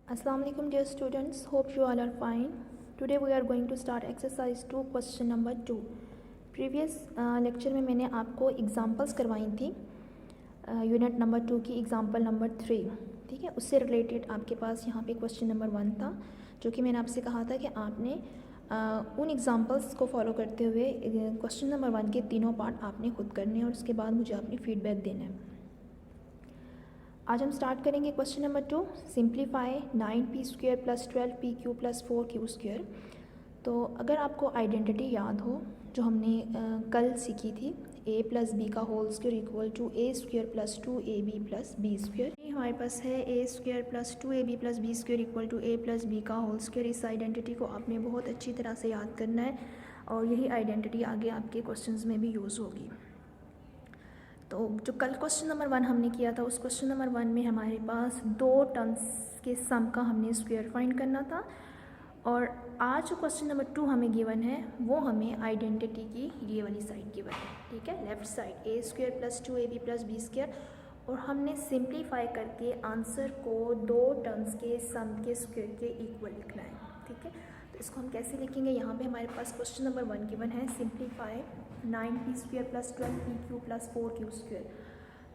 Assalamu alaikum dear students, hope you all are fine. Today we are going to start exercise 2 question number 2. Previous lecture में मैंने आपको examples करवाई थी unit number 2 की example number 3, ठीक है। उससे रिलेटेड आपके पास यहाँ पे क्वेश्चन नंबर 1 था, जो कि मैंने आपसे कहा था कि आपने उन एग्जांपल्स को फॉलो करते हुए क्वेश्चन नंबर 1 के तीनों पार्ट आपने खुद करने हैं और उसके बाद मुझे अपनी फीडबैक देना है। आज हम स्टार्ट करेंगे question number 2, simplify 9p² + 12pq + 4q²। तो अगर आपको आइडेंटिटी याद हो जो हमने कल सीखी थी, a + b का whole square equal to a² + 2ab + b²। हमारे पास है a² + 2ab + b² equal to a + b का होल स्क्वायर। इस आइडेंटिटी को आपने बहुत अच्छी तरह से याद करना है और यही आइडेंटिटी आगे आपके क्वेश्चंस में भी यूज़ होगी। तो जो कल क्वेश्चन नंबर 1 हमने किया था, उस क्वेश्चन नंबर 1 में हमारे पास दो टर्म्स के सम का हमने स्क्वायर फाइंड करना था, और आज जो क्वेश्चन नंबर 2 हमें गिवन है वो हमें आइडेंटिटी की ये वाली साइड गिवन है, ठीक है, left side a² + 2ab + b², और हमने सिंप्लीफाई करके आंसर को दो टर्म्स के सम के स्क्वायर के इक्वल लिखना है, ठीक है। तो इसको हम कैसे लिखेंगे, यहाँ पे हमारे पास क्वेश्चन नंबर 1 गिवन है, सिंप्लीफाई 9p² + 12pq + 4q²।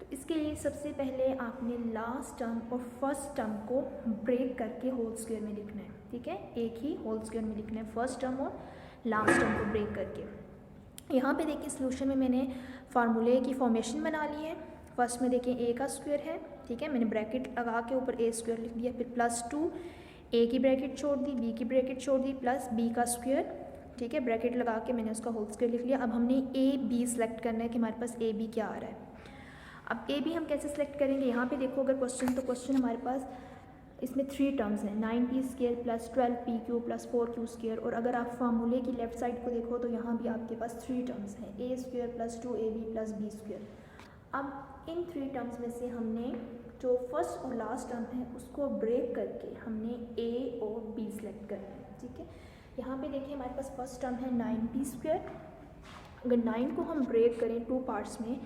तो इसके लिए सबसे पहले आपने लास्ट टर्म और फर्स्ट टर्म को ब्रेक करके होल स्क्वायर में लिखना है, ठीक है। एक ही होल स्क्वायर में लिखना है, फर्स्ट टर्म और लास्ट टर्म को ब्रेक करके। यहाँ पे देखिए सोल्यूशन में मैंने फार्मूले की फॉर्मेशन बना ली है। फर्स्ट में देखिए a का स्क्वायर है, ठीक है, मैंने ब्रैकेट लगा के ऊपर a² लिख दिया, फिर +2 a की ब्रैकेट छोड़ दी, b की ब्रैकेट छोड़ दी, प्लस b का स्क्वायर, ठीक है, ब्रैकेट लगा के मैंने उसका होल स्क्वायर लिख लिया। अब हमने a b सेलेक्ट करना है कि हमारे पास a b क्या आ रहा है। अब a b हम कैसे सेलेक्ट करेंगे, यहाँ पे देखो अगर क्वेश्चन, तो क्वेश्चन हमारे पास इसमें 3 टर्म्स हैं, 9p² + 12pq + 4q², और अगर आप फार्मूले की लेफ्ट साइड को देखो तो यहाँ भी आपके पास 3 टर्म्स हैं, a² + 2ab + b²। अब इन 3 टर्म्स में से हमने जो फर्स्ट और लास्ट टर्म है उसको ब्रेक करके हमने a और b सेलेक्ट करना है, ठीक है। यहाँ पे देखिए हमारे पास फर्स्ट टर्म है 9p²। अगर 9 को हम ब्रेक करें 2 पार्ट्स में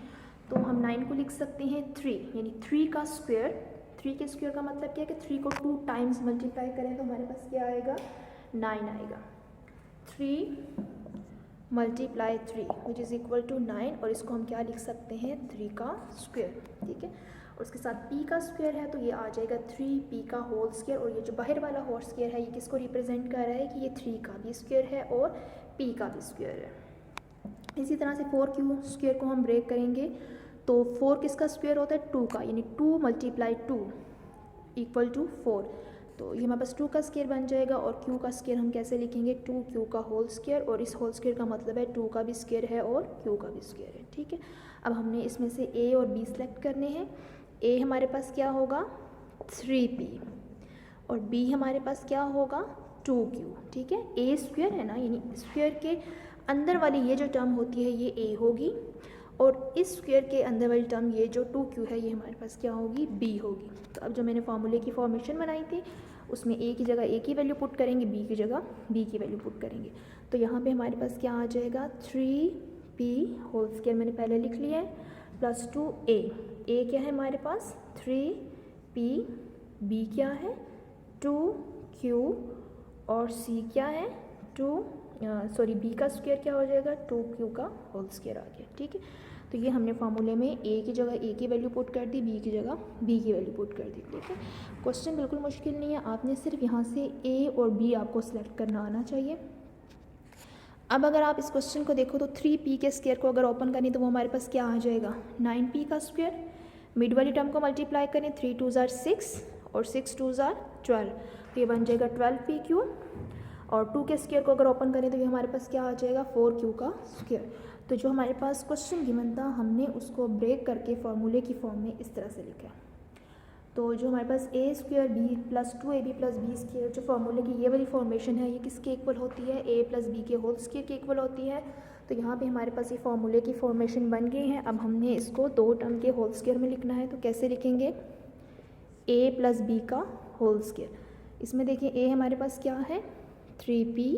तो हम 9 को लिख सकते हैं 3, यानी 3 का स्क्वायर। 3 के स्क्वायर का मतलब क्या है कि 3 को 2 टाइम्स मल्टीप्लाई करें तो हमारे पास क्या आएगा, 9 आएगा। 3 × 3 विच इज़ इक्वल टू 9, और इसको हम क्या लिख सकते हैं, 3 का स्क्वायर, ठीक है। और उसके साथ p का स्क्वायर है तो ये आ जाएगा 3p का होल स्क्वायर, और ये जो बाहर वाला होल स्क्वायर है ये किसको रिप्रेजेंट कर रहा है कि ये 3 का भी स्क्वायर है और p का भी स्क्वायर है। इसी तरह से 4q² को हम ब्रेक करेंगे तो 4 किसका स्क्वायर होता है, 2 का, यानी 2 × 2 इक्वल टू 4, तो ये हमारे पास 2 का स्क्वायर बन जाएगा। और q का स्क्वायर हम कैसे लिखेंगे, 2q का होल स्क्वायर, और इस होल स्क्वायर का मतलब है 2 का भी स्क्वायर है और q का भी स्क्वायर है, ठीक है। अब हमने इसमें से a और b सेलेक्ट करने हैं। a हमारे पास क्या होगा, 3p, और b हमारे पास क्या होगा, 2q, ठीक है। a स्क्वायर है ना, यानी स्क्वायर के अंदर वाली ये जो टर्म होती है ये a होगी, और इस स्क्वायर के अंदर वाली टर्म ये जो 2q है ये हमारे पास क्या होगी, b होगी। तो अब जो मैंने फार्मूले की फॉर्मेशन बनाई थी उसमें a की जगह a की वैल्यू पुट करेंगे, b की जगह b की वैल्यू पुट करेंगे, तो यहाँ पे हमारे पास क्या आ जाएगा, 3p होल स्क्वायर मैंने पहले लिख लिया है, प्लस 2a। a क्या है हमारे पास, 3p, b क्या है 2q, और c क्या है b का स्क्वायर क्या हो जाएगा, 2q का होल स्क्वायर आ गया, ठीक है। तो ये हमने फार्मूले में a की जगह a की वैल्यू पुट कर दी, b की जगह b की वैल्यू पुट कर दी, ठीक है। क्वेश्चन बिल्कुल मुश्किल नहीं है, आपने सिर्फ यहाँ से a और b आपको सेलेक्ट करना आना चाहिए। अब अगर आप इस क्वेश्चन को देखो तो 3p के स्क्वायर को अगर ओपन करें तो वो हमारे पास क्या आ जाएगा, 9p का स्क्वायर, मिड वाली टर्म को मल्टीप्लाई करें, 3 × 2 = 6 और 6 × 2 = 12, तो ये बन जाएगा 12pq, और 2 के स्क्वायर को अगर ओपन करें तो ये हमारे पास् क्या आ जाएगा, 4q का स्क्वायर। तो जो हमारे पास क्वेश्चन गिवन था हमने उसको ब्रेक करके फार्मूले की फॉर्म में इस तरह से लिखा। तो जो हमारे पास a² b + 2ab + b² जो फार्मूले की ये वाली फॉर्मेशन है ये किसके इक्वल होती है, a + b के होल स्क्वायर के इक्वल होती है। तो यहाँ पे हमारे पास ये फार्मूले की फॉर्मेशन बन गई है। अब हमने इसको दो टर्म के होल स्क्वायर में लिखना है, तो कैसे लिखेंगे, a + b का होल स्क्वायर। इसमें देखिए a हमारे पास क्या है, 3p,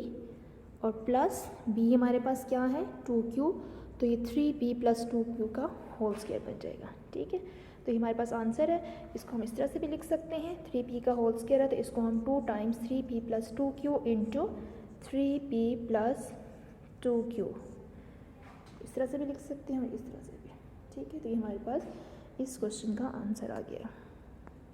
और प्लस b हमारे पास क्या है, 2q, तो ये 3p + 2q का होल स्क्वायर बन जाएगा, ठीक है। तो ये हमारे पास आंसर है। इसको हम इस तरह से भी लिख सकते हैं, 3p का होल स्क्वायर है तो इसको हम 2 times 3p + 2q into 3p + 2q इस तरह से भी लिख सकते हैं और इस तरह से भी। ठीक है, तो ये हमारे पास इस क्वेश्चन का आंसर आ गया।